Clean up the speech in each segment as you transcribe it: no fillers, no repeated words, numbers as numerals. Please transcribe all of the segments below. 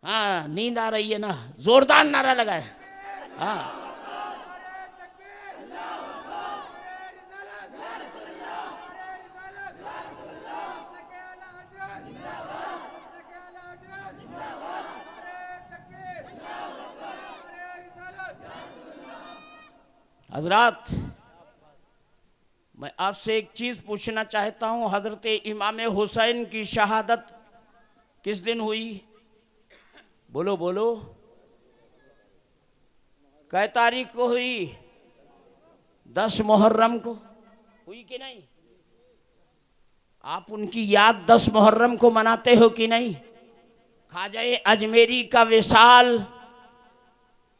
हाँ नींद आ रही है ना, जोरदार नारा लगाए। हाँ हजरात, मैं आपसे एक चीज पूछना चाहता हूं। हजरत इमाम हुसैन की शहादत किस दिन हुई? बोलो बोलो, कै तारीख को हुई? 10 मुहर्रम को हुई कि नहीं? आप उनकी याद 10 मुहर्रम को मनाते हो कि नहीं? ख्वाजा अजमेरी का विसाल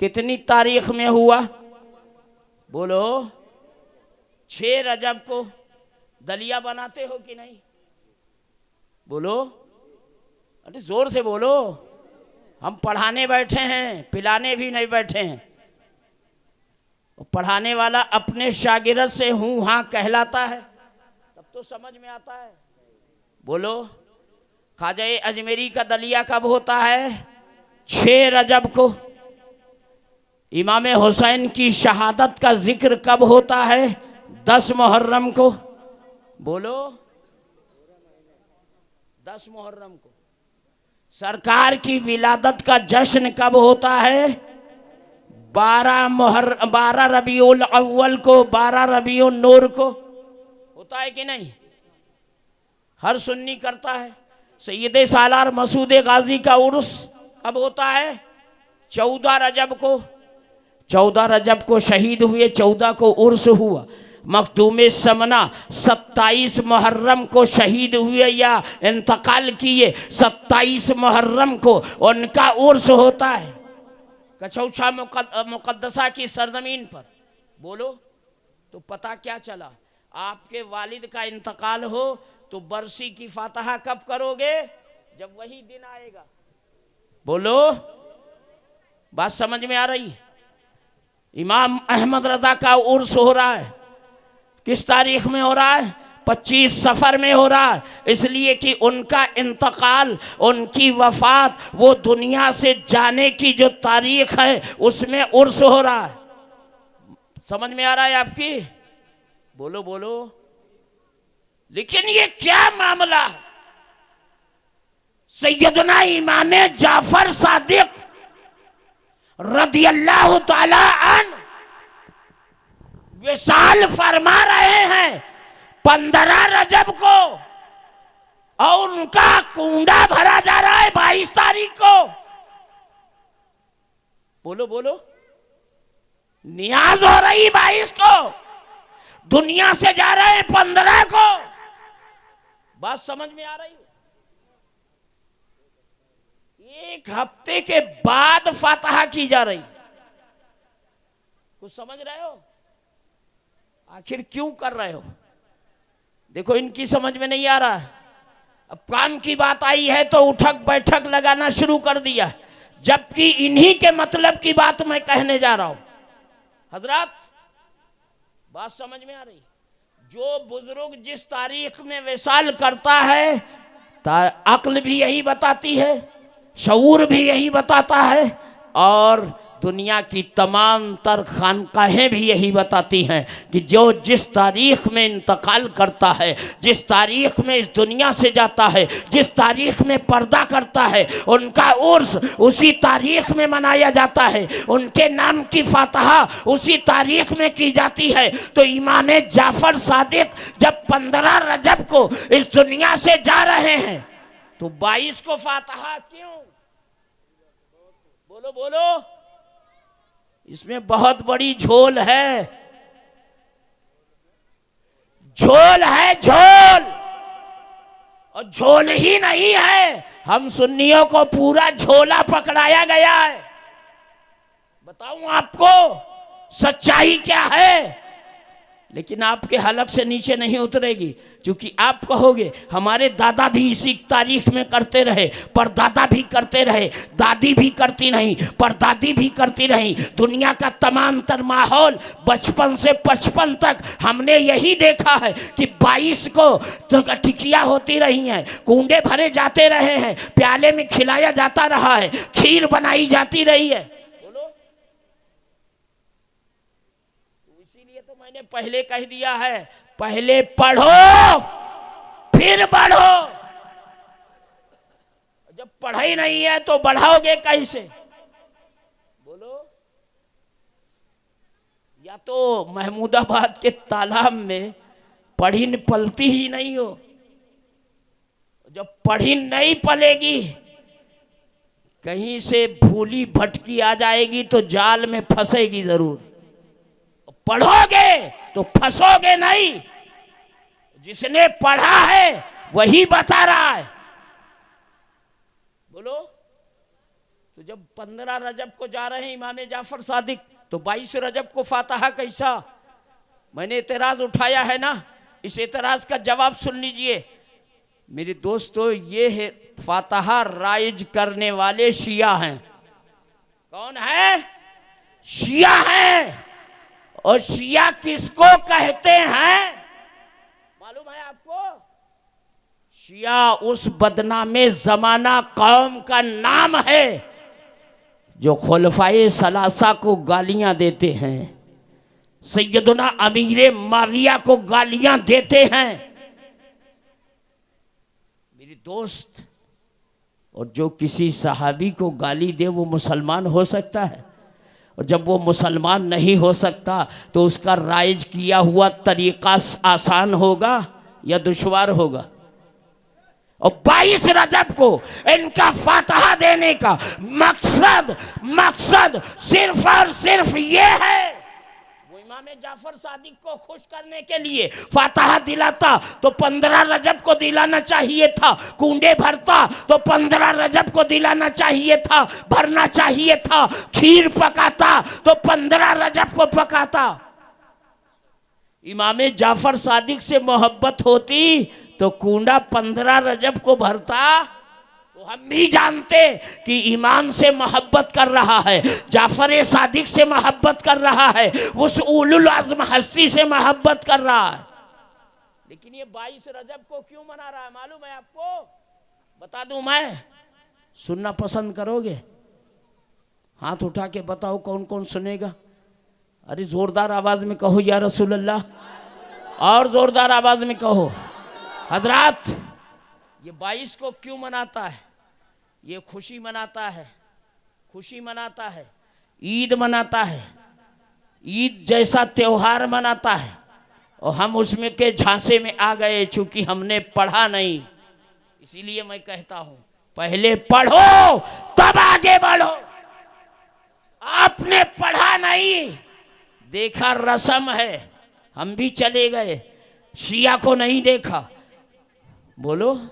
कितनी तारीख में हुआ? बोलो। 6 रजब को दलिया बनाते हो कि नहीं? बोलो, अरे जोर से बोलो। हम पढ़ाने बैठे हैं, पिलाने भी नहीं बैठे हैं। पढ़ाने वाला अपने शागिर्द से हूं हाँ कहलाता है, तब तो समझ में आता है। बोलो, ख्वाजा अजमेरी का दलिया कब होता है? 6 रजब को। इमाम हुसैन की शहादत का जिक्र कब होता है? 10 मुहर्रम को। बोलो, 10 मुहर्रम को। सरकार की विलादत का जश्न कब होता है? 12 रबीउल अव्वल को, 12 रबीउल नूर को। होता है कि नहीं? हर सुन्नी करता है। सैयद सालार मसूद गाजी का उर्स कब होता है? 14 रजब को। 14 रजब को शहीद हुए, 14 को उर्स हुआ। मखदूम समना 27 मुहर्रम को शहीद हुए या इंतकाल किए, 27 मुहर्रम को उनका उर्स होता है कछौछा मुकद्दसा की सरजमीन पर। बोलो, तो पता क्या चला? आपके वालिद का इंतकाल हो तो बरसी की फातहा कब करोगे? जब वही दिन आएगा। बोलो, बात समझ में आ रही? इमाम अहमद रजा का उर्स हो रहा है, किस तारीख में हो रहा है? 25 सफर में हो रहा है, इसलिए कि उनका इंतकाल, उनकी वफात, वो दुनिया से जाने की जो तारीख है उसमें उर्स हो रहा है। समझ में आ रहा है आपकी? बोलो बोलो। लेकिन ये क्या मामला? सैयदना इमाम जाफर सादिक रदियल्लाहु ताला अन्हु विसाल फरमा रहे हैं 15 रजब को, और उनका कुंडा भरा जा रहा है 22 तारीख को। बोलो बोलो, नियाज हो रही 22 को, दुनिया से जा रहे हैं 15 को। बात समझ में आ रही? एक हफ्ते के बाद फातहा की जा रही। कुछ समझ रहे हो? आखिर क्यों कर रहे हो? देखो, इनकी समझ में नहीं आ रहा है। अब काम की बात आई है तो उठक बैठक लगाना शुरू कर दिया, जबकि इन्हीं के मतलब की बात मैं कहने जा रहा हूं। हजरत, बात समझ में आ रही? जो बुजुर्ग जिस तारीख में विसाल करता है, अक्ल भी यही बताती है, शऊर भी यही बताता है, और दुनिया की तमाम तर खानकाहें भी यही बताती हैं कि जो जिस तारीख में इंतकाल करता है, जिस तारीख में इस दुनिया से जाता है, जिस तारीख में पर्दा करता है, उनका उर्स उसी तारीख में मनाया जाता है, उनके नाम की फातहा उसी तारीख में की जाती है। तो इमाम जाफर सादिक जब 15 रजब को इस दुनिया से जा रहे हैं तो 22 को फातहा क्यों? बोलो बोलो, इसमें बहुत बड़ी झोल है। झोल है, झोल। और झोल ही नहीं है, हम सुन्नियों को पूरा झोला पकड़ाया गया है। बताऊं आपको सच्चाई क्या है? लेकिन आपके हलक से नीचे नहीं उतरेगी, क्योंकि आप कहोगे हमारे दादा भी इसी तारीख में करते रहे, परदादा भी करते रहे, दादी भी करती नहीं, परदादी भी करती रही। दुनिया का तमाम तर माहौल बचपन से 55 तक हमने यही देखा है कि 22 को तो टिकिया होती रही हैं, कूंडे भरे जाते रहे हैं, प्याले में खिलाया जाता रहा है, खीर बनाई जाती रही है। मैंने पहले कह दिया है, पहले पढ़ो फिर बढ़ो। जब पढ़ाई नहीं है तो बढ़ाओगे कैसे? बोलो। या तो महमूदाबाद के तालाब में पढ़ी पलती ही नहीं हो। जब पढ़ी नहीं पलेगी, कहीं से भूली भटकी आ जाएगी तो जाल में फंसेगी जरूर। पढ़ोगे तो फंसोगे नहीं। जिसने पढ़ा है वही बता रहा है। बोलो। तो जब 15 रजब को जा रहे हैं इमाम जाफर सादिक, तो 22 रजब को फातिहा कैसा? मैंने एतराज उठाया है ना, इस एतराज का जवाब सुन लीजिए मेरे दोस्तों। ये है फातिहा राइज करने वाले शिया हैं। कौन है? शिया हैं। और शिया किसको कहते हैं मालूम है आपको? शिया उस बदनामे जमाना कौम का नाम है जो खुलफाए सलासा को गालियां देते हैं, सैयदना अमीर माविया को गालियां देते हैं मेरे दोस्त। और जो किसी सहाबी को गाली दे वो मुसलमान हो सकता है? और जब वो मुसलमान नहीं हो सकता तो उसका राइज किया हुआ तरीका आसान होगा या दुश्वार होगा? और 22 रजब को इनका फातिहा देने का मकसद सिर्फ और सिर्फ ये है, वो इमाम जाफर सादिक को खुश करने के लिए फातिहा दिलाता तो 15 रजब को दिलाना चाहिए था। कूंडे भरता तो 15 रजब को दिलाना चाहिए था, भरना चाहिए था। खीर पकाता तो 15 रजब को पकाता। इमाम जाफर सादिक से मोहब्बत होती तो कूंडा 15 रजब को भरता। तो हम भी जानते कि इमाम से मोहब्बत कर रहा है, जाफर सादिक से मोहब्बत कर रहा है, उस उलुल आज़म हस्ती से मोहब्बत कर रहा है। लेकिन ये 22 रजब को क्यों मना रहा है मालूम है आपको? बता दूं मैं, सुनना पसंद करोगे? हाथ उठा के बताओ कौन कौन सुनेगा। अरे जोरदार आवाज में कहो या रसूल अल्लाह, और जोरदार आवाज में कहो। हजरात, ये 22 को क्यों मनाता है? ये खुशी मनाता है, खुशी मनाता है, ईद मनाता है, ईद जैसा त्योहार मनाता है। और हम उसमें के झांसे में आ गए, चूंकि हमने पढ़ा नहीं। इसीलिए मैं कहता हूं पहले पढ़ो तब आगे बढ़ो। आपने पढ़ा नहीं, देखा रस्म है, हम भी चले गए, शिया को नहीं देखा। बोलो।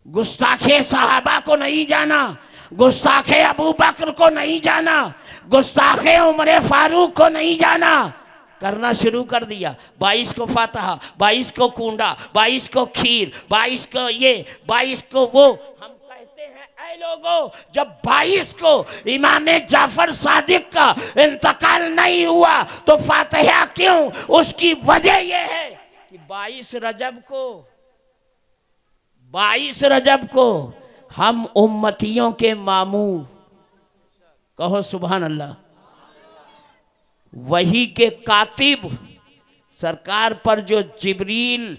गुस्ताखे साहबा को नहीं जाना, गुस्ताखे अबू बकर को नहीं जाना, गुस्ताखे उमर फारूक को नहीं जाना, करना शुरू कर दिया। 22 को फातिहा, 22 को कूंडा, 22 को खीर, 22 को ये, 22 को वो। हम कहते हैं ऐ लोगों, जब 22 को इमाम जाफर सादिक का इंतकाल नहीं हुआ तो फातिहा क्यों? उसकी वजह यह है कि 22 रजब को हम उम्मतियों के मामू, कहो सुभान अल्लाह, वही के कातिब, सरकार पर जो जिब्रील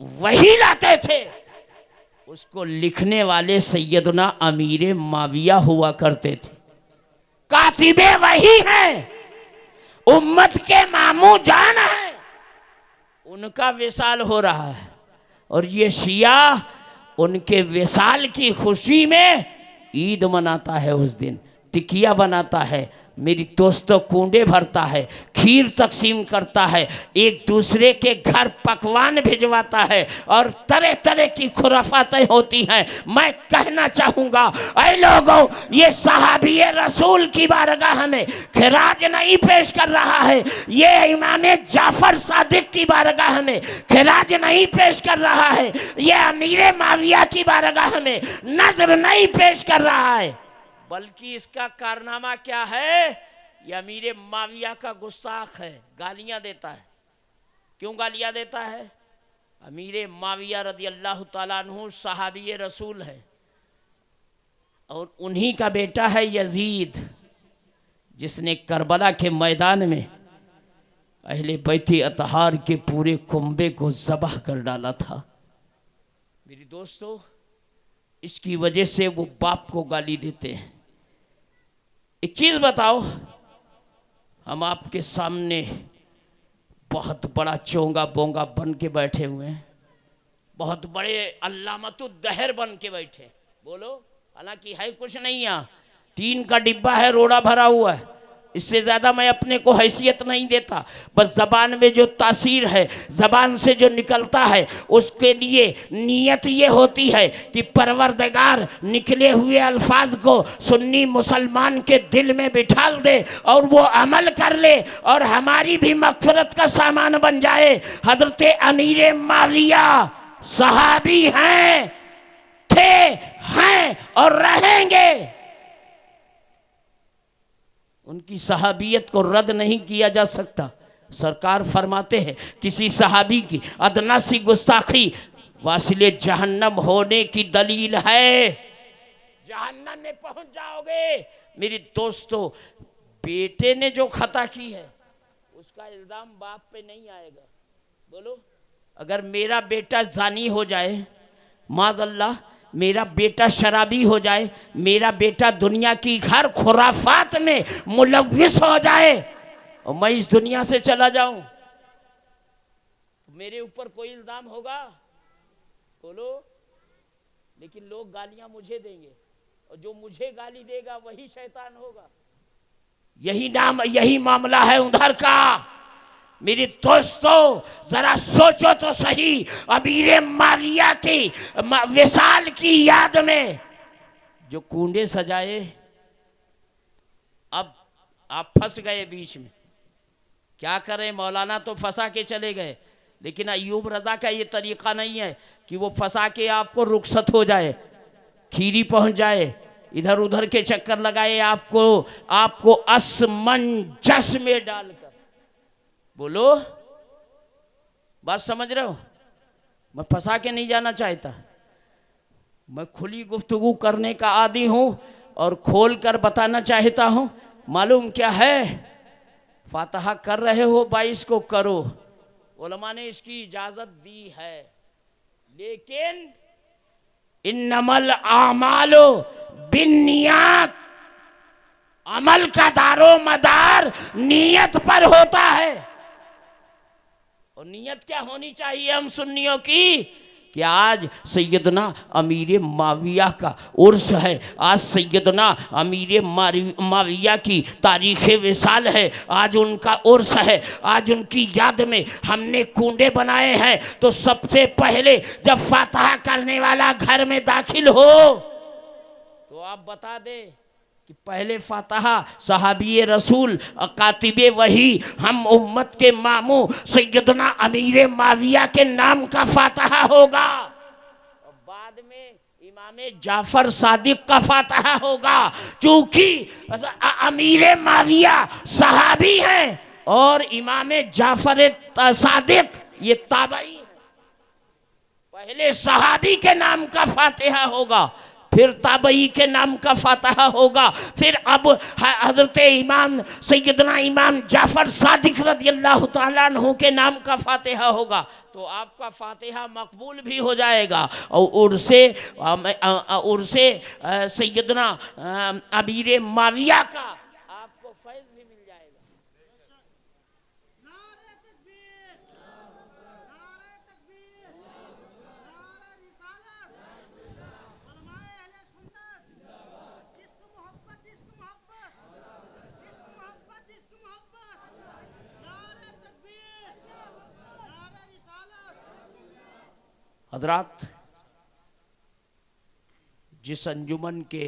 वही लाते थे, उसको लिखने वाले सैयदना अमीर माविया हुआ करते थे। कातिबे वही हैं, उम्मत के मामू जान है, उनका विसाल हो रहा है। और ये शिया उनके विसाल की खुशी में ईद मनाता है, उस दिन टिकिया बनाता है, मेरी दोस्तों कूंडे भरता है, खीर तकसीम करता है, एक दूसरे के घर पकवान भिजवाता है और तरह तरह की खुराफातें होती हैं। मैं कहना चाहूँगा ऐ लोगों, ये सहाबी रसूल की बारगाह में खिराज नहीं पेश कर रहा है, ये इमाम जाफर सादिक की बारगाह में खिराज नहीं पेश कर रहा है, ये अमीर माविया की बारगाह में नज़र नहीं पेश कर रहा है, बल्कि इसका कारनामा क्या है? ये अमीर माविया का गुस्ताख है, गालियां देता है। क्यों गालियां देता है? अमीर माविया रदी अल्लाह ताला अन्हु सहाबी रसूल है और उन्हीं का बेटा है यजीद, जिसने करबला के मैदान में अहले बैती अतहार के पूरे कुंबे को ज़बह कर डाला था। मेरी दोस्तों, इसकी वजह से वो बाप को गाली देते हैं। एक चीज बताओ, हम आपके सामने बहुत बड़ा चोंगा बोंगा बन के बैठे हुए हैं, बहुत बड़े अल्लामतुद्दहर बन के बैठे, बोलो, हालांकि है कुछ नहीं, यहाँ टीन का डिब्बा है, रोड़ा भरा हुआ है, इससे ज़्यादा मैं अपने को हैसियत नहीं देता। बस ज़बान में जो तासीर है, ज़बान से जो निकलता है, उसके लिए नीयत ये होती है कि परवरदिगार निकले हुए अल्फाज को सुन्नी मुसलमान के दिल में बिठाल दे और वो अमल कर ले और हमारी भी मग़फ़िरत का सामान बन जाए। हज़रत अमीर माविया सहाबी हैं, थे, हैं और रहेंगे। उनकी सहाबियत को रद्द नहीं किया जा सकता। सरकार फरमाते हैं, किसी सहाबी की अदना सी गुस्ताखी वासिले जहन्नम होने की दलील है, जहन्नम में पहुंच जाओगे। मेरी दोस्तों, बेटे ने जो खता की है उसका इल्जाम बाप पे नहीं आएगा। बोलो, अगर मेरा बेटा जानी हो जाए, माज़अल्लाह मेरा बेटा शराबी हो जाए, मेरा बेटा दुनिया की हर खुराफात में मुलव्विस हो जाए और मैं इस दुनिया से चला जाऊं, मेरे ऊपर कोई इल्जाम होगा? बोलो। लेकिन लोग गालियां मुझे देंगे और जो मुझे गाली देगा वही शैतान होगा। यही मामला है उधर का। मेरे दोस्तों, जरा सोचो तो सही, अमीर माविया की विसाल की याद में जो कूंडे सजाए, अब आप फंस गए बीच में, क्या करें? मौलाना तो फंसा के चले गए, लेकिन अय्यूब रजा का ये तरीका नहीं है कि वो फंसा के आपको रुखसत हो जाए, खीरी पहुंच जाए, इधर उधर के चक्कर लगाए, आपको असमंजस में डालकर। बोलो, बात समझ रहे हो? मैं फंसा के नहीं जाना चाहता, मैं खुली गुफ्तगू करने का आदी हूं और खोल कर बताना चाहता हूं। मालूम क्या है? फातहा कर रहे हो 22 को करो, उलमा ने इसकी इजाजत दी है, लेकिन इन्नमल आमालो बिन्नियात, अमल का दारो मदार नीयत पर होता है। और नीयत क्या होनी चाहिए हम सुन्नियों की? कि आज सैयदना अमीर माविया का उर्स है, आज सैयदना अमीर माविया की तारीख़ विसाल है, आज उनका उर्स है, आज उनकी याद में हमने कूंडे बनाए हैं। तो सबसे पहले जब फातहा करने वाला घर में दाखिल हो तो आप बता दे कि पहले फातहा सहाबी रसूल कातिबे वही हम उम्मत के मामू सैयदना अमीर माविया के नाम का फातहा होगा और बाद में इमाम जाफर सादिक का फातहा होगा। चूंकि अमीर माविया सहाबी हैं और इमाम जाफर सादिक ये ताबई है, पहले सहाबी के नाम का फातिहा होगा, फिर ताबई के नाम का फातहा होगा, फिर अब हजरत इमाम सैयदना इमाम जाफर सादिक रज़ियल्लाहु ताला अन्हु के नाम का फातिहा होगा। तो आपका फातिहा मकबूल भी हो जाएगा और उर्से सैयदना अमीर माविया का आपको फैज़ भी मिल जाएगा। हजरात, जिस अंजुमन के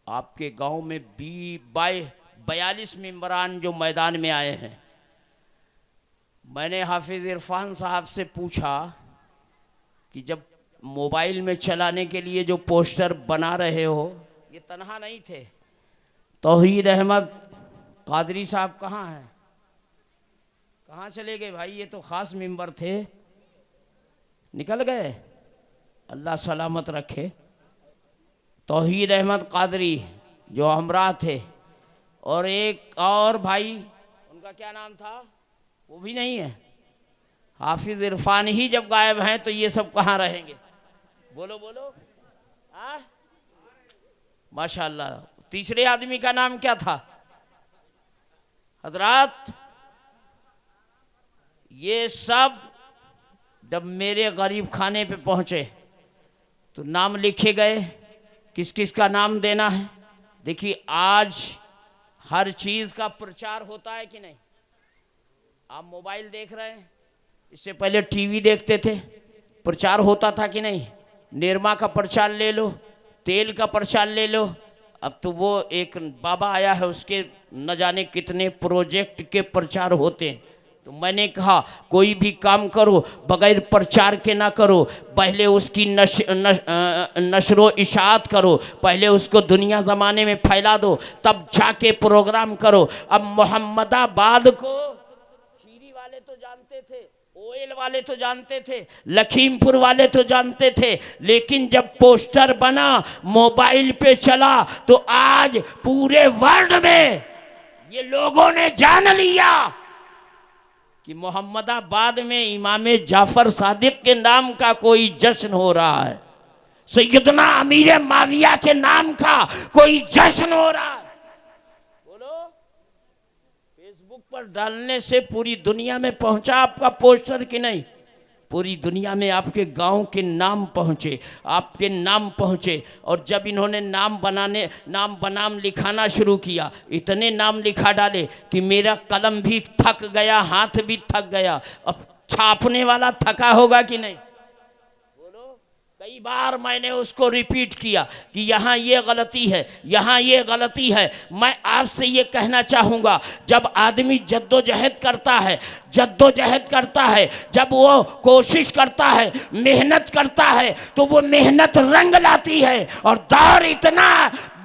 आपके गांव में 42 मेंबरान जो मैदान में आए हैं, मैंने हाफिज इरफान साहब से पूछा कि जब मोबाइल में चलाने के लिए जो पोस्टर बना रहे हो, ये तन्हा नहीं थे, तौहीद अहमद कादरी साहब कहाँ हैं? कहाँ चले गए भाई? ये तो खास मेंबर थे, निकल गए, अल्लाह सलामत रखे। तौहीद अहमद कादरी जो हमरा थे, और एक और भाई, उनका क्या नाम था, वो भी नहीं है। हाफिज इरफान ही जब गायब हैं तो ये सब कहाँ रहेंगे? बोलो बोलो। माशाअल्लाह। तीसरे आदमी का नाम क्या था? हजरात, ये सब जब मेरे गरीब खाने पे पहुंचे तो नाम लिखे गए, किस किस का नाम देना है। देखिए, आज हर चीज का प्रचार होता है कि नहीं? आप मोबाइल देख रहे हैं, इससे पहले टीवी देखते थे, प्रचार होता था कि नहीं? निरमा का प्रचार ले लो, तेल का प्रचार ले लो, अब तो वो एक बाबा आया है, उसके न जाने कितने प्रोजेक्ट के प्रचार होते हैं। तो मैंने कहा कोई भी काम करो बगैर प्रचार के ना करो, पहले उसकी नशरो इशाअत करो, पहले उसको दुनिया ज़माने में फैला दो, तब जाके प्रोग्राम करो। अब मोहम्मदाबाद को खीरी वाले तो जानते थे, ओयल वाले तो जानते थे, लखीमपुर वाले तो जानते थे, लेकिन जब पोस्टर बना, मोबाइल पे चला, तो आज पूरे वर्ल्ड में ये लोगों ने जान लिया कि मोहम्मदाबाद में इमाम जाफर सादिक के नाम का कोई जश्न हो रहा है, सैयदना अमीर माविया के नाम का कोई जश्न हो रहा है। बोलो, फेसबुक पर डालने से पूरी दुनिया में पहुंचा आपका पोस्टर कि नहीं? पूरी दुनिया में आपके गांव के नाम पहुंचे, आपके नाम पहुंचे। और जब इन्होंने नाम बनाम लिखाना शुरू किया, इतने नाम लिखा डाले कि मेरा कलम भी थक गया, हाथ भी थक गया। अब छापने वाला थका होगा कि नहीं? बोलो। कई बार मैंने उसको रिपीट किया कि यहाँ ये गलती है, यहाँ ये गलती है। मैं आपसे ये कहना चाहूँगा, जब आदमी जद्दोजहद करता है, जब वो कोशिश करता है, मेहनत करता है, तो वो मेहनत रंग लाती है। और दौर इतना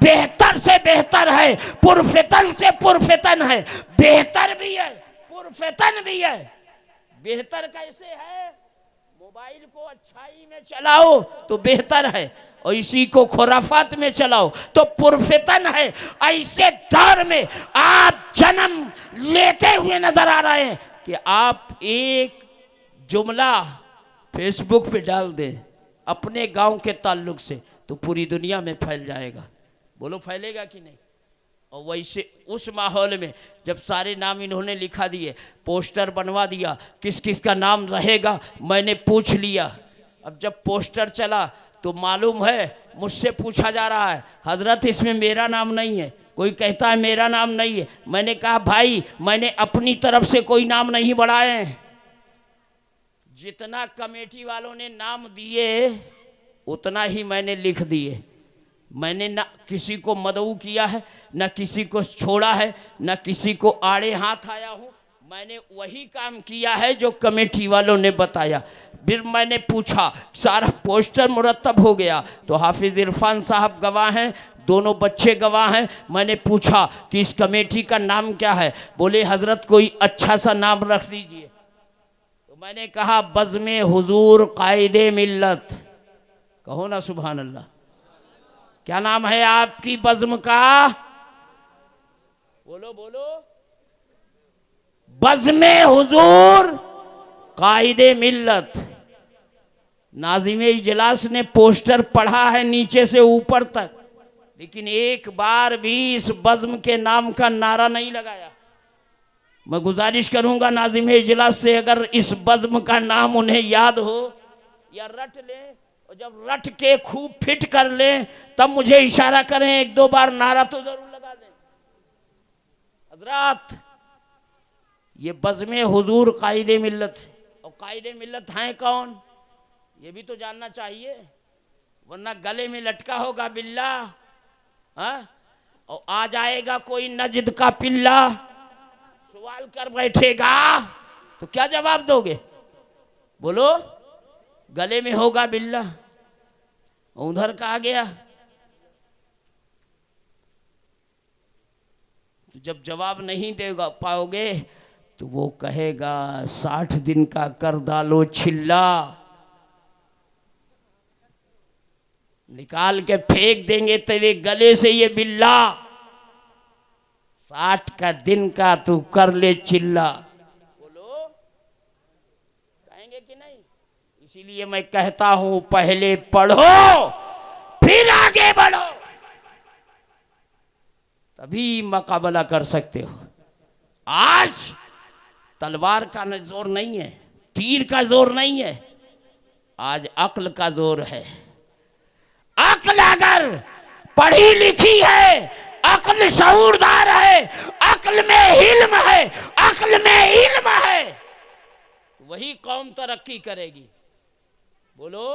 बेहतर से बेहतर है, पुरफितन से पुरफितन है, बेहतर भी है, पुरफितन भी है। बेहतर कैसे है? मोबाइल को अच्छाई में चलाओ तो बेहतर है, और इसी को खुराफात में चलाओ तो पुरफितन है। ऐसे दौर में आप जन्म लेते हुए नजर आ रहे हैं कि आप एक जुमला फेसबुक पे डाल दें अपने गांव के ताल्लुक से, तो पूरी दुनिया में फैल जाएगा। बोलो, फैलेगा कि नहीं? और वैसे उस माहौल में जब सारे नाम इन्होंने लिखा दिए, पोस्टर बनवा दिया, किस किस का नाम रहेगा मैंने पूछ लिया। अब जब पोस्टर चला तो मालूम है, मुझसे पूछा जा रहा है, हजरत इसमें मेरा नाम नहीं है। कोई कहता है मेरा नाम नहीं है। मैंने कहा भाई, मैंने अपनी तरफ से कोई नाम नहीं बढ़ाए हैं, जितना कमेटी वालों ने नाम दिए उतना ही मैंने लिख दिए। मैंने ना किसी को मदऊ किया है, ना किसी को छोड़ा है, ना किसी को आड़े हाथ आया हूँ। मैंने वही काम किया है जो कमेटी वालों ने बताया। फिर मैंने पूछा, सारा पोस्टर मुरतब हो गया, तो हाफिज इरफान साहब गवाह हैं, दोनों बच्चे गवाह हैं। मैंने पूछा कि इस कमेटी का नाम क्या है? बोले हजरत कोई अच्छा सा नाम रख दीजिए। तो मैंने कहा बज़्म हुजूर कायदे मिल्लत। कहो ना सुभान अल्लाह। क्या नाम है आपकी बज़्म का? बोलो बोलो। बज़्म हुजूर कायदे मिल्लत। नाज़िम इजलास ने पोस्टर पढ़ा है नीचे से ऊपर तक, लेकिन एक बार भी इस बज़्म के नाम का नारा नहीं लगाया। मैं गुजारिश करूंगा नाज़िम इजलास से, अगर इस बज़्म का नाम उन्हें याद हो या रट लें, और जब रट के खूब फिट कर लें तब मुझे इशारा करें, एक दो बार नारा तो जरूर लगा दें। हजरात, ये बज़्म हुजूर कायदे मिल्लत है, और कायदे मिल्लत हैं कौन, ये भी तो जानना चाहिए, वरना गले में लटका होगा बिल्ला, हाँ, और आ जाएगा कोई नजद का पिल्ला सवाल कर बैठेगा तो क्या जवाब दोगे? बोलो, गले में होगा बिल्ला, उधर का आ गया तो जब जवाब नहीं देगा पाओगे तो वो कहेगा 60 दिन का कर डालो छिल्ला, निकाल के फेंक देंगे तेरे गले से ये बिल्ला, 60 का दिन का तू कर ले चिल्ला। बोलो, कहेंगे कि नहीं? इसीलिए मैं कहता हूं पहले पढ़ो फिर आगे बढ़ो, तभी मुकाबला कर सकते हो। आज तलवार का जोर नहीं है, तीर का जोर नहीं है, आज अक्ल का जोर है। अक्ल अगर पढ़ी लिखी है, अक्ल शऊरदार है, अक्ल में इल्म है, अक्ल में इल्म है, वही कौम तरक्की करेगी। बोलो,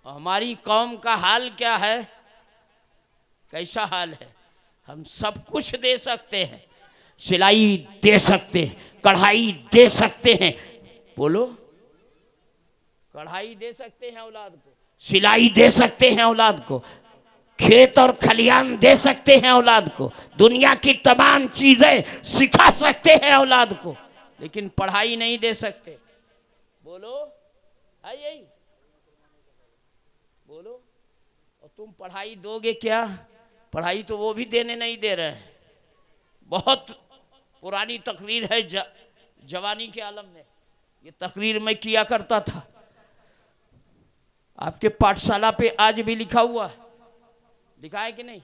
हमारी कौम का हाल क्या है? कैसा हाल है? हम सब कुछ दे सकते हैं, सिलाई दे सकते हैं, कढ़ाई दे सकते हैं। बोलो, कढ़ाई दे सकते हैं औलाद को, सिलाई दे सकते हैं औलाद को, खेत और खलियान दे सकते हैं औलाद को, दुनिया की तमाम चीजें सिखा सकते हैं औलाद को, लेकिन पढ़ाई नहीं दे सकते। बोलो, है यही? बोलो, और तुम पढ़ाई दोगे क्या? पढ़ाई तो वो भी देने नहीं दे रहे हैं। बहुत पुरानी तकरीर है, जवानी के आलम में ये तकरीर मैं किया करता था, आपके पाठशाला पे आज भी लिखा हुआ है, लिखा है कि नहीं?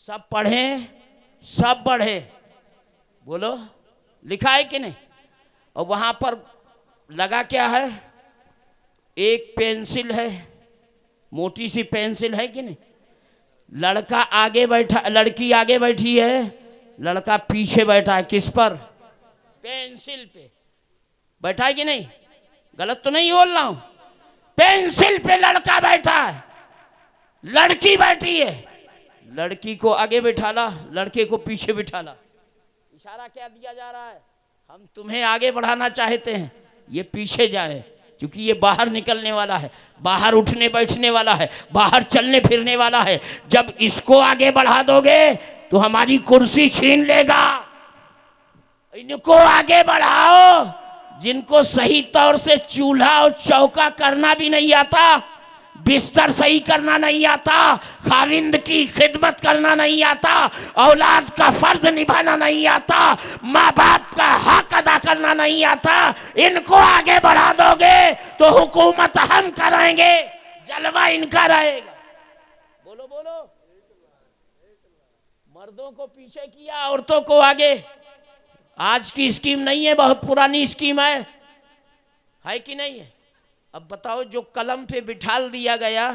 सब पढ़ें सब बढ़े। बोलो, लिखा है कि नहीं? और वहां पर लगा क्या है? एक पेंसिल है, मोटी सी पेंसिल है कि नहीं? लड़का आगे बैठा, लड़की आगे बैठी है, लड़का पीछे बैठा है। किस पर? पेंसिल पे बैठा है कि नहीं? गलत तो नहीं बोल रहा हूं? पेंसिल पे लड़का बैठा है, लड़की बैठी है, लड़की को आगे बिठाला, लड़के को पीछे बिठाला। इशारा क्या दिया जा रहा है? हम तुम्हें आगे बढ़ाना चाहते हैं, ये पीछे जाए, क्योंकि ये बाहर निकलने वाला है, बाहर उठने बैठने वाला है, बाहर चलने फिरने वाला है। जब इसको आगे बढ़ा दोगे तो हमारी कुर्सी छीन लेगा। इनको आगे बढ़ाओ, जिनको सही तौर से चूल्हा और चौका करना भी नहीं आता, बिस्तर सही करना नहीं आता, खाविंद की खिदमत करना नहीं आता, औलाद का फर्ज निभाना नहीं आता, माँ बाप का हक अदा करना नहीं आता, इनको आगे बढ़ा दोगे तो हुकूमत हम कराएंगे, जलवा इनका रहेगा। बोलो बोलो, मर्दों को पीछे किया, औरतों को आगे। आज की स्कीम नहीं है, बहुत पुरानी स्कीम है कि नहीं है? अब बताओ, जो कलम पे बिठाल दिया गया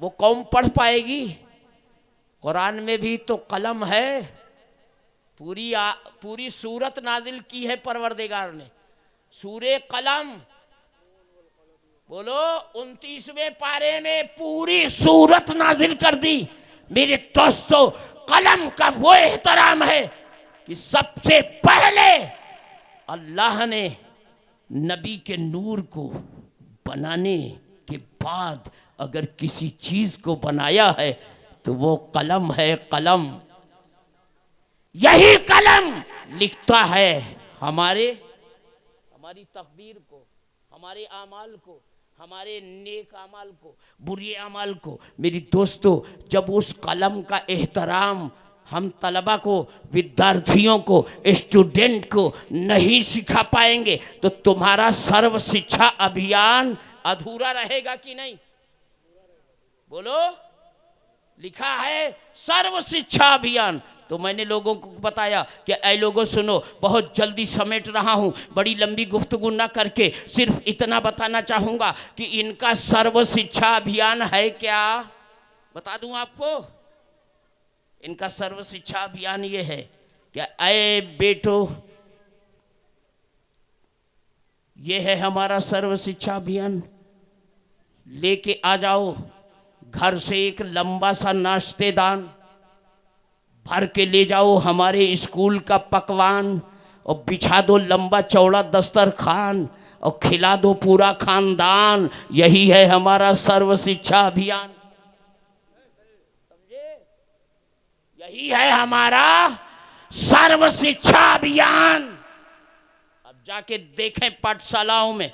वो कौम पढ़ पाएगी? कुरान में भी तो कलम है, पूरी सूरत नाजिल की है परवरदिगार ने, सूरे कलम। बोलो, 29वें पारे में पूरी सूरत नाजिल कर दी। मेरे दोस्तों, कलम का वो एहतराम है कि सबसे पहले अल्लाह ने नबी के नूर को बनाने के बाद अगर किसी चीज को बनाया है तो वो कलम है, कलम। यही कलम लिखता है हमारी तकदीर को, हमारे आमाल को, हमारे नेक आमाल को, बुरे आमाल को। मेरी दोस्तों, जब उस कलम का एहतराम हम तलबा को, विद्यार्थियों को, स्टूडेंट को नहीं सिखा पाएंगे तो तुम्हारा सर्व शिक्षा अभियान अधूरा रहेगा कि नहीं? बोलो, लिखा है सर्व शिक्षा अभियान। तो मैंने लोगों को बताया कि ऐ लोगों सुनो, बहुत जल्दी समेट रहा हूं, बड़ी लंबी गुफ्तगू ना करके सिर्फ इतना बताना चाहूंगा कि इनका सर्व शिक्षा अभियान है क्या? बता दूं आपको, इनका सर्व शिक्षा अभियान ये है कि ऐ बेटो, ये है हमारा सर्व शिक्षा अभियान। लेके आ जाओ घर से एक लंबा सा नाश्तेदान, भर के ले जाओ हमारे स्कूल का पकवान, और बिछा दो लंबा चौड़ा दस्तरखान, और खिला दो पूरा खानदान। यही है हमारा सर्व शिक्षा अभियान। समझे? यही है हमारा सर्व शिक्षा अभियान। अब जाके देखें पाठशालाओं में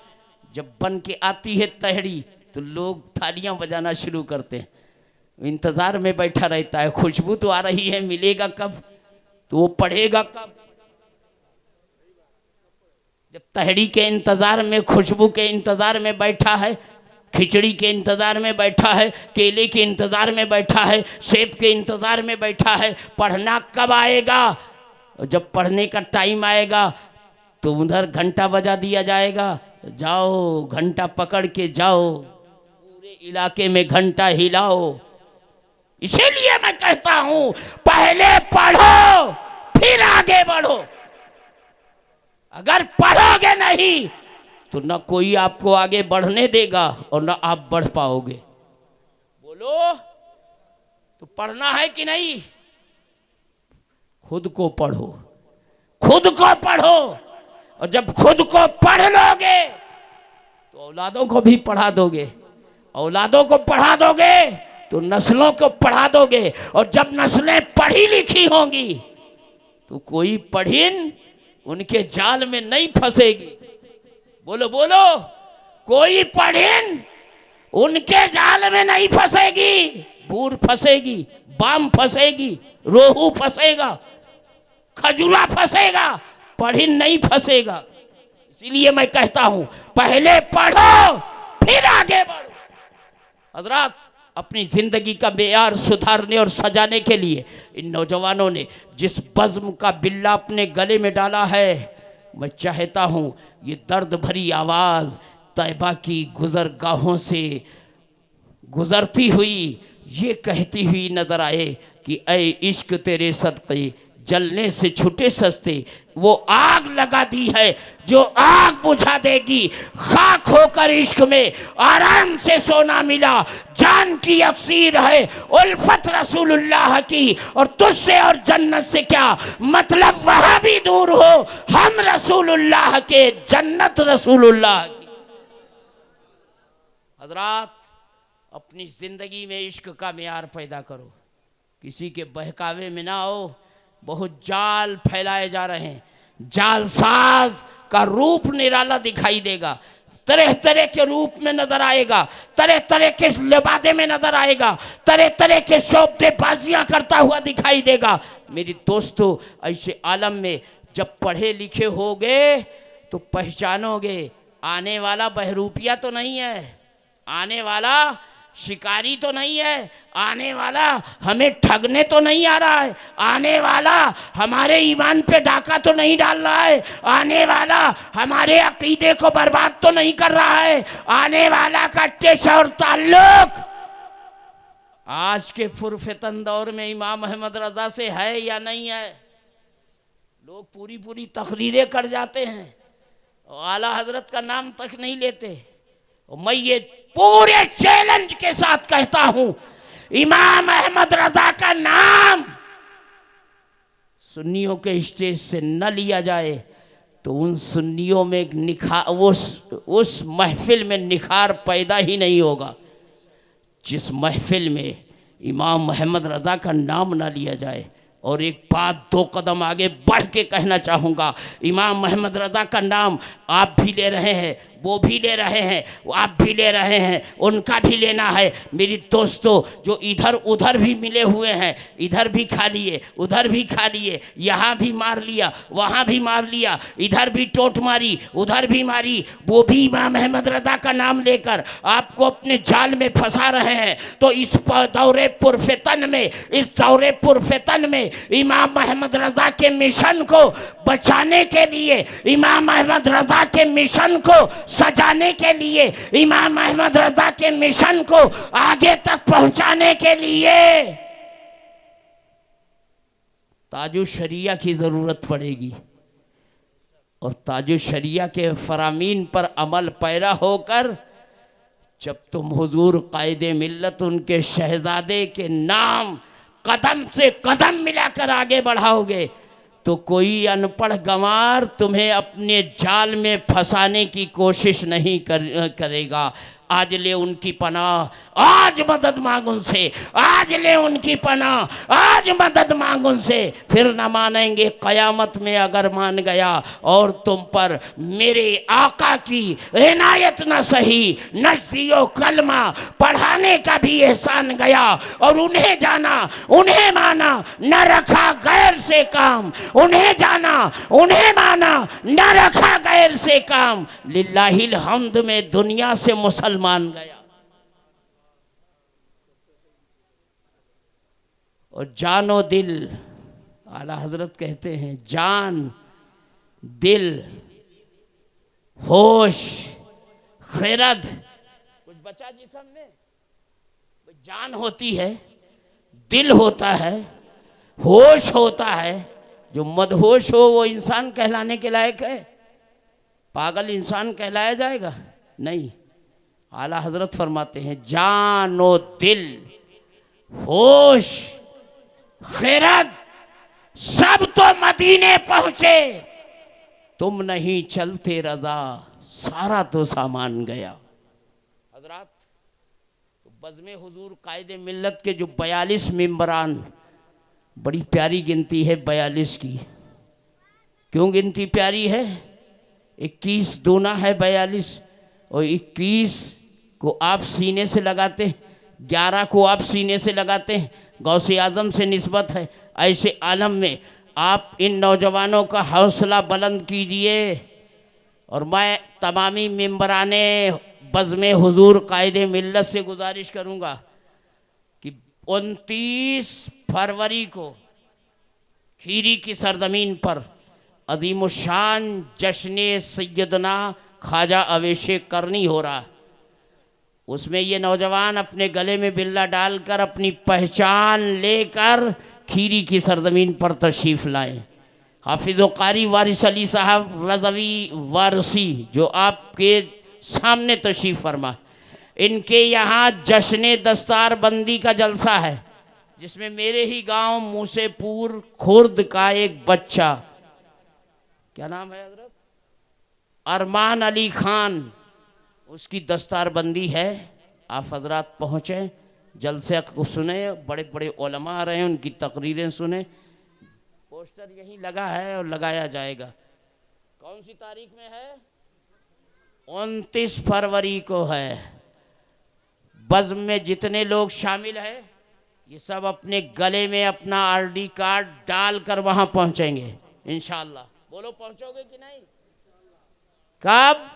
जब बन के आती है तहरी तो लोग थालियां बजाना शुरू करते हैं, इंतजार में बैठा रहता है, खुशबू तो आ रही है, मिलेगा कब, तो वो पढ़ेगा कब। जब तहरी के इंतजार में, खुशबू के इंतजार में बैठा है, खिचड़ी के इंतजार में बैठा है, केले के इंतजार में बैठा है, सेब के इंतजार में बैठा है, पढ़ना कब आएगा। और जब पढ़ने का टाइम आएगा तो उधर घंटा बजा दिया जाएगा, जाओ घंटा पकड़ के जाओ, पूरे इलाके में घंटा हिलाओ। इसीलिए मैं कहता हूं पहले पढ़ो फिर आगे बढ़ो। अगर पढ़ोगे नहीं तो न कोई आपको आगे बढ़ने देगा और न आप बढ़ पाओगे। बोलो, तो पढ़ना है कि नहीं? खुद को पढ़ो, खुद को पढ़ो, और जब खुद को पढ़ लोगे तो औलादों को भी पढ़ा दोगे, औलादों को पढ़ा दोगे तो नस्लों को पढ़ा दोगे, और जब नस्लें पढ़ी लिखी होंगी तो कोई पढ़िन उनके जाल में नहीं फंसेगी। बोलो बोलो, कोई पढ़िन उनके जाल में नहीं फंसेगी। बूर फंसेगी, बाम फंसेगी, रोहू फंसेगा, खजूरा फंसेगा, पढ़िन नहीं फंसेगा। इसीलिए मैं कहता हूं पहले पढ़ो फिर आगे बढ़ो। हजरात, अपनी जिंदगी का मेयार सुधारने और सजाने के लिए इन नौजवानों ने जिस बज़्म का बिल्ला अपने गले में डाला है, मैं चाहता हूं ये दर्द भरी आवाज़ तैबा की गुजरगाहों से गुजरती हुई ये कहती हुई नजर आए कि ऐ इश्क तेरे सदक़े जलने से छूटे सस्ते। वो आग लगा दी है जो आग बुझा देगी, खाक होकर इश्क में आराम से सोना मिला। जान की अक्सीर है उल्फत रसूलुल्लाह की, और तुझसे और जन्नत से क्या मतलब, वहां भी दूर हो हम रसूलुल्लाह के, जन्नत रसूलुल्लाह की। हजरात, अपनी जिंदगी में इश्क का मेयार पैदा करो, किसी के बहकावे में ना आओ। बहुत जाल फैलाए जा रहे हैं, जालसाज का रूप निराला दिखाई देगा, तरह तरह के रूप में नजर आएगा, तरह तरह के लिबादे में नजर आएगा, तरह तरह के शोबतेबाजियां करता हुआ दिखाई देगा। मेरी दोस्तों, ऐसे आलम में जब पढ़े लिखे होगे तो पहचानोगे आने वाला बहरूपिया तो नहीं है, आने वाला शिकारी तो नहीं है, आने वाला हमें ठगने तो नहीं आ रहा है, आने वाला हमारे ईमान पे डाका तो नहीं डाल रहा है, आने वाला हमारे अकीदे को बर्बाद तो नहीं कर रहा है, आने वाला कट्टे से और ताल्लुक आज के फुरफतन दौर में इमाम अहमद रजा से है या नहीं है। लोग पूरी पूरी तकरीरें कर जाते हैं और आला हजरत का नाम तक नहीं लेते। और मैं ये पूरे चैलेंज के साथ कहता हूं, इमाम अहमद रजा का नाम सुन्नियों के स्टेज से न लिया जाए तो उन सुन्नियों में एक निखार, उस महफिल में निखार पैदा ही नहीं होगा जिस महफिल में इमाम अहमद रजा का नाम ना लिया जाए। और एक बात दो कदम आगे बढ़ के कहना चाहूँगा, इमाम अहमद रजा का नाम आप भी ले रहे हैं, वो भी ले रहे हैं, आप भी ले रहे हैं, उनका भी लेना है। मेरी दोस्तों, जो इधर उधर भी मिले हुए हैं, इधर भी खा लिए, उधर भी खा लिए, यहाँ भी मार लिया, वहाँ भी मार लिया, इधर भी टोट मारी, उधर भी मारी, वो भी इमाम अहमद रजा का नाम लेकर आपको अपने जाल में फंसा रहे हैं। तो इस दौरे पुरफतन में, इस दौरे पुरफतन में इमाम अहमद रजा के मिशन को बचाने के लिए, इमाम अहमद रजा के मिशन को सजाने के लिए, इमाम अहमद रजा के मिशन को आगे तक पहुंचाने के लिए ताजु शरिया की जरूरत पड़ेगी। और ताजु शरिया के फरामीन पर अमल पैरा होकर जब तुम हुजूर कायदे मिल्लत उनके शहजादे के नाम कदम से कदम मिलाकर आगे बढ़ाओगे तो कोई अनपढ़ गंवार तुम्हें अपने जाल में फंसाने की कोशिश नहीं करेगा। आज ले उनकी पनाह, आज मदद मांग उनसे, आज ले उनकी पनाह, आज मदद मांग उनसे। फिर न मानेंगे क़यामत में अगर मान गया और तुम पर मेरे आका की इनायत न सही, नज़्दियो कलमा पढ़ाने का भी एहसान गया और उन्हें जाना उन्हें माना, न रखा गैर से काम, उन्हें जाना उन्हें माना, न रखा गैर से काम। लिल्लाहिल हम्द में दुनिया से मुसलमान गया। और जानो दिल, आला हजरत कहते हैं जान, दिल, होश, खैरत, कुछ बचा जिस्म में? जान होती है, दिल होता है, होश होता है। जो मदहोश हो वो इंसान कहलाने के लायक है? पागल इंसान कहलाया जाएगा? नहीं। आला हजरत फरमाते हैं जानो दिल, होश, खैरत सब तो मदीने पहुंचे, तुम नहीं चलते रजा, सारा तो सामान गया। हजरात, तो बज़्मे हुजूर कायदे मिल्लत के जो 42 मेंबरान, बड़ी प्यारी गिनती है 42 की। क्यों गिनती प्यारी है? 21 दूना है 42, और 21 को आप सीने से लगाते, 11 को आप सीने से लगाते हैं, गौसे आज़म से निस्बत है। ऐसे आलम में आप इन नौजवानों का हौसला बुलंद कीजिए। और मैं तमामी मेंबराने बज़्मे हुजूर कायदे मिल्लत से गुजारिश करूँगा कि 29 फरवरी को खीरी की सरजमीन पर अज़ीमुश्शान जश्न सैयदना ख्वाजा अवेशे करनी हो रहा है। उसमें ये नौजवान अपने गले में बिल्ला डालकर अपनी पहचान लेकर खीरी की सरजमीन पर तशरीफ़ लाएं। हाफिज़ व कारी वारिस अली साहब रज़वी वारसी जो आपके सामने तशरीफ़ फरमा, इनके यहाँ जश्न दस्तार बंदी का जलसा है, जिसमें मेरे ही गांव मूसेपुर खुर्द का एक बच्चा, क्या नाम है हजरत, अरमान अली खान, उसकी दस्तार बंदी है। आप हजरात पहुँचें, जलसे को सुने, बड़े बड़े उलमा आ रहे हैं, उनकी तकरीरें सुने। पोस्टर यहीं लगा है और लगाया जाएगा। कौन सी तारीख में है? 29 फरवरी को है। बज़्म में जितने लोग शामिल हैं ये सब अपने गले में अपना आरडी कार्ड डालकर वहां पहुंचेंगे इंशाअल्लाह। बोलो पहुंचोगे कि नहीं? कब?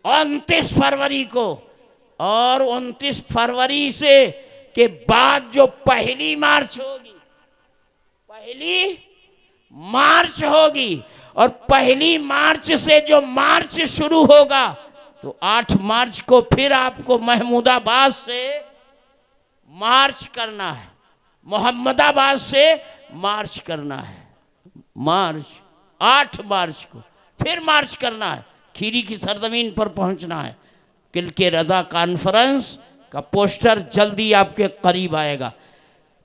29 फरवरी को। और 29 फरवरी से के बाद जो पहली मार्च होगी, पहली मार्च होगी, और पहली मार्च से जो मार्च शुरू होगा तो 8 मार्च को फिर आपको महमूदाबाद से मार्च करना है, मोहम्मदाबाद से मार्च करना है। मार्च 8 मार्च को फिर मार्च करना है, खीरी की सरजमीन पर पहुंचना है। किल के रजा कॉन्फ्रेंस का पोस्टर जल्दी आपके करीब आएगा।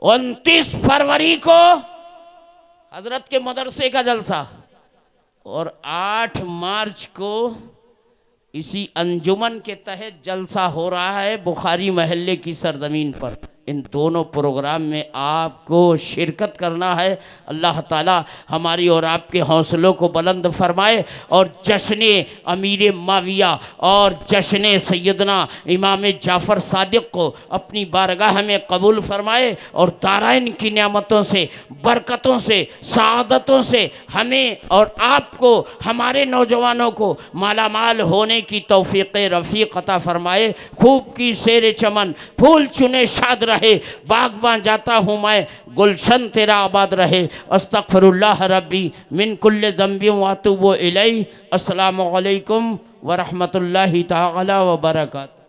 29 फरवरी को हजरत के मदरसे का जलसा, और 8 मार्च को इसी अंजुमन के तहत जलसा हो रहा है बुखारी महल्ले की सरजमीन पर। इन दोनों प्रोग्राम में आपको शिरकत करना है। अल्लाह ताला हमारी और आपके हौसलों को बुलंद फरमाए और जश्न अमीर माविया और जश्न सैयदना इमाम जाफ़र सादिक को अपनी बारगाह में कबूल फरमाए और दाराइन की नेमतों से, बरकतों से, सआदतों से हमें और आपको, हमारे नौजवानों को मालामाल होने की तौफीक रफ़ीक अता फरमाए। खूब की शेर चमन, फूल चुने शाद रहे, बागबान जाता हूँ मैं, गुलशन तेरा आबाद रहे। अस्तगफिरुल्लाह रब्बी मिन कुल्ले ज़ंबि व अतूबु इलैहि। अस्सलामु अलैकुम व रहमतुल्लाहि तआला व बरकातहू।